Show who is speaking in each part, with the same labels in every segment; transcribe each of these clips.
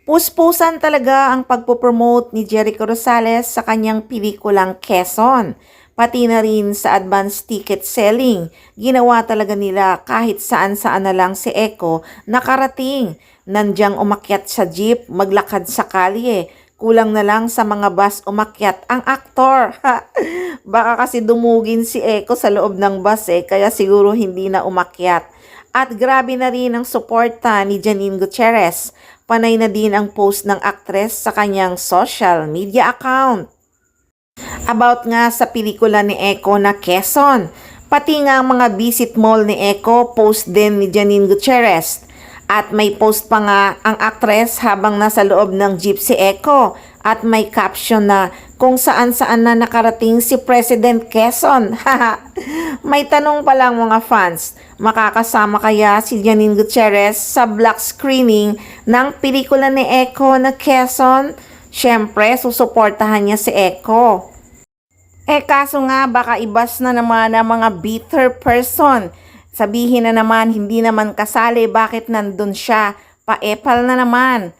Speaker 1: Puspusan talaga ang pagpopromote ni Jericho Rosales sa kanyang pelikulang Quezon. Pati na rin sa advance ticket selling. Ginawa talaga nila kahit saan-saan na lang si Echo nakarating. Nandyang umakyat sa jeep, maglakad sa kalye. Kulang na lang sa mga bus umakyat ang aktor. Baka kasi dumugin si Echo sa loob ng bus kaya siguro hindi na umakyat. At grabe na rin ang suporta ni Janine Gutierrez. Panay na din ang post ng aktres sa kanyang social media account. About nga sa pelikula ni Echo na Quezon. Pati nga ang mga visit mall ni Echo, post din ni Janine Gutierrez. At may post pa nga ang aktres habang nasa loob ng jeep si Echo. At may caption na kung saan-saan na nakarating si President Quezon. May tanong pa lang mga fans, makakasama kaya si Janine Gutierrez sa black screening ng pelikula ni Echo na Quezon? Siyempre, susuportahan niya si Echo. Kaso nga baka ibas na naman ang mga bitter person. Sabihin na naman hindi naman kasali, bakit nandun siya? Paepal na naman.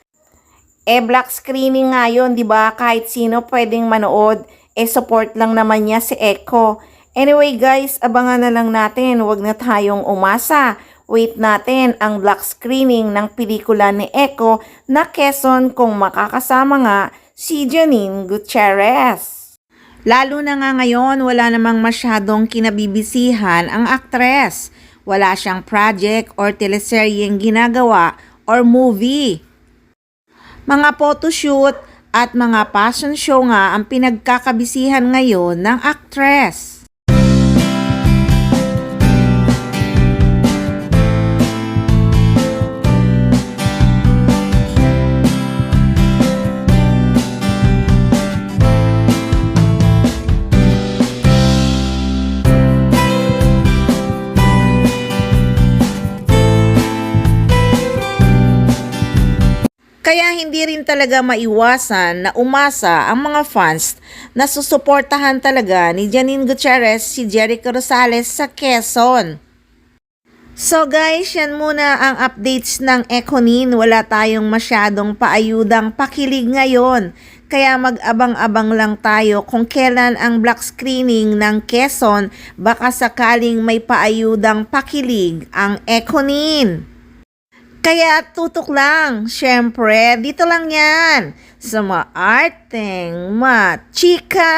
Speaker 1: Black screening nga yun, di ba? Kahit sino pwedeng manood, support lang naman niya si Echo. Anyway guys, abangan na lang natin, huwag na tayong umasa. Wait natin ang black screening ng pelikula ni Echo na Quezon kung makakasama nga si Janine Gutierrez. Lalo na nga ngayon, wala namang masyadong kinabibisihan ang aktres. Wala siyang project or teleseryeng ginagawa or movie. Mga photoshoot at mga fashion show nga ang pinagkakabisihan ngayon ng aktres. Kaya hindi rin talaga maiwasan na umasa ang mga fans na susuportahan talaga ni Janine Gutierrez si Jericho Rosales sa Quezon. So guys, yan muna ang updates ng Echonin. Wala tayong masyadong paayudang pakilig ngayon. Kaya mag-abang-abang lang tayo kung kailan ang black screening ng Quezon, baka sakaling may paayudang pakilig ang Echonin. Kaya tutok lang, syempre, dito lang yan sa Maarteng Machika!